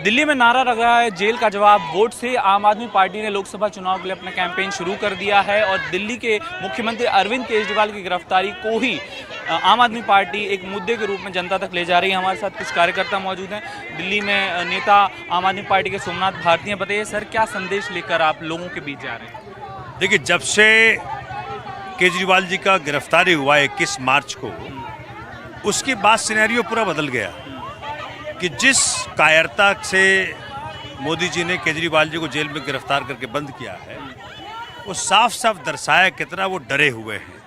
दिल्ली में नारा लग रहा है जेल का जवाब वोट से। आम आदमी पार्टी ने लोकसभा चुनाव के लिए अपना कैंपेन शुरू कर दिया है और दिल्ली के मुख्यमंत्री अरविंद केजरीवाल की गिरफ्तारी को ही आम आदमी पार्टी एक मुद्दे के रूप में जनता तक ले जा रही है। हमारे साथ कुछ कार्यकर्ता मौजूद हैं। दिल्ली में नेता आम आदमी पार्टी के सोमनाथ भारती हैं। बताइए सर, क्या संदेश लेकर आप लोगों के बीच जा रहे हैं? देखिए, जब से केजरीवाल जी का गिरफ्तारी हुआ 21 मार्च को, उसके बाद सिनेरियो पूरा बदल गया कि जिस कायरता से मोदी जी ने केजरीवाल जी को जेल में गिरफ्तार करके बंद किया है, वो साफ साफ दर्शाया कितना वो डरे हुए हैं।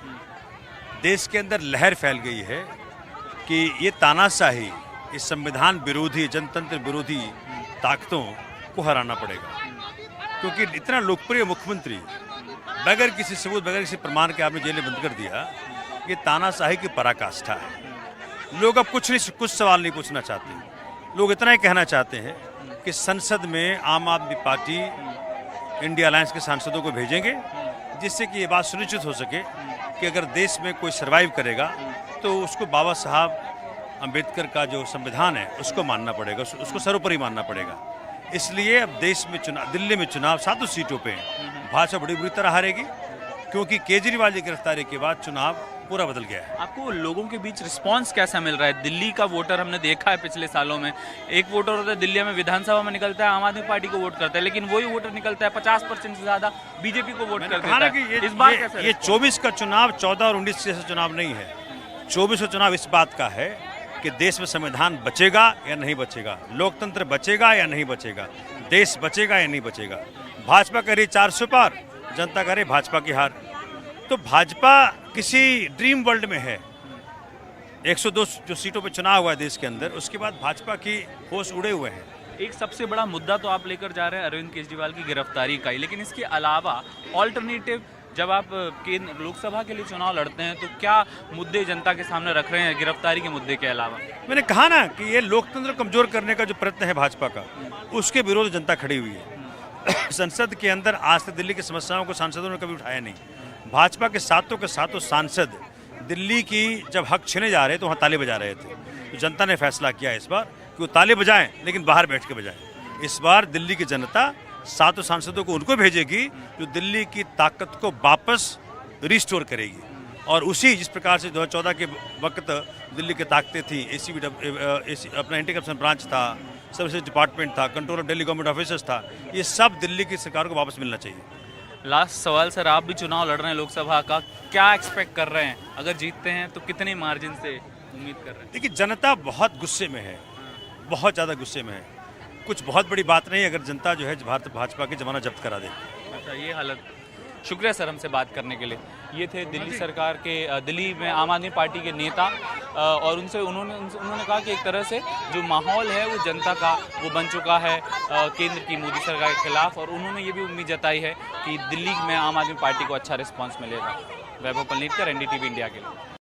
देश के अंदर लहर फैल गई है कि ये तानाशाही, इस संविधान विरोधी, जनतंत्र विरोधी ताकतों को हराना पड़ेगा, क्योंकि इतना लोकप्रिय मुख्यमंत्री बगैर किसी सबूत, बगैर किसी प्रमाण के आपने जेल में बंद कर दिया। ये तानाशाही की पराकाष्ठा है। लोग अब कुछ सवाल नहीं पूछना चाहते। लोग इतना ही कहना चाहते हैं कि संसद में आम आदमी पार्टी इंडिया अलायंस के सांसदों को भेजेंगे, जिससे कि ये बात सुनिश्चित हो सके कि अगर देश में कोई सरवाइव करेगा तो उसको बाबा साहब अंबेडकर का जो संविधान है उसको मानना पड़ेगा, उसको सर्वोपरि मानना पड़ेगा। इसलिए अब देश में चुनाव, दिल्ली में चुनाव 7 सीटों पे भाजपा बड़ी बुरी तरह हारेगी, क्योंकि केजरीवाल की गिरफ्तारी के बाद चुनाव पूरा बदल गया है। आपको लोगों के बीच रिस्पांस कैसा मिल रहा है? दिल्ली का वोटर हमने देखा है पिछले सालों में, एक वोटर होता है दिल्ली में विधानसभा में निकलता है, आम आदमी पार्टी को वोट करता है, लेकिन वही वोटर निकलता है 50% से ज्यादा बीजेपी को वोट कर देता है। इस बार ये 24 का चुनाव 14 और 19 जैसा चुनाव नहीं है। 24 का चुनाव इस बात का है कि देश में संविधान बचेगा या नहीं बचेगा, लोकतंत्र बचेगा या नहीं बचेगा, देश बचेगा या नहीं बचेगा। भाजपा कह रही 400 पार, जनता कह रही भाजपा की हार। तो भाजपा किसी ड्रीम वर्ल्ड में है। 102 जो सीटों पे चुनाव हुआ है देश के अंदर, उसके बाद भाजपा की होश उड़े हुए हैं। एक सबसे बड़ा मुद्दा तो आप लेकर जा रहे हैं अरविंद केजरीवाल की गिरफ्तारी का ही, लेकिन इसके अलावा ऑल्टरनेटिव जब आप लोकसभा के लिए चुनाव लड़ते हैं तो क्या मुद्दे जनता के सामने रख रहे हैं गिरफ्तारी के मुद्दे के अलावा? मैंने कहा ना कि ये लोकतंत्र कमजोर करने का जो प्रयत्न है भाजपा का, उसके विरोध जनता खड़ी हुई है। संसद के अंदर आज तक दिल्ली की समस्याओं को सांसदों ने कभी उठाया नहीं। भाजपा के सातों सांसद दिल्ली की जब हक छीने जा रहे तो वहाँ ताली बजा रहे थे। तो जनता ने फैसला किया इस बार कि वो ताली बजाएं, लेकिन बाहर बैठ के बजाएं। इस बार दिल्ली की जनता 7 सांसदों को उनको भेजेगी जो दिल्ली की ताकत को वापस रिस्टोर करेगी। और उसी जिस प्रकार से 2014 के वक्त दिल्ली की ताकतें थी, अपना एंटी करप्शन ब्रांच था, सर्विसेज डिपार्टमेंट था, control of Delhi government officers था, ये सब दिल्ली की सरकार को वापस मिलना चाहिए। लास्ट सवाल सर, आप भी चुनाव लड़ रहे हैं लोकसभा का, क्या एक्सपेक्ट कर रहे हैं? अगर जीतते हैं तो कितने मार्जिन से उम्मीद कर रहे हैं? देखिए, जनता बहुत गुस्से में है, बहुत ज़्यादा गुस्से में है। कुछ बहुत बड़ी बात नहीं अगर जनता जो है भाजपा की जमानत जब्त करा दे। अच्छा, ये हालत। शुक्रिया सर हमसे बात करने के लिए। ये थे दिल्ली सरकार के, दिल्ली में आम आदमी पार्टी के नेता, और उन्होंने कहा कि एक तरह से जो माहौल है वो जनता का वो बन चुका है केंद्र की मोदी सरकार के खिलाफ, और उन्होंने ये भी उम्मीद जताई है कि दिल्ली में आम आदमी पार्टी को अच्छा रिस्पांस मिलेगा। वैभव पलनीटकर, NDTV इंडिया के लिए।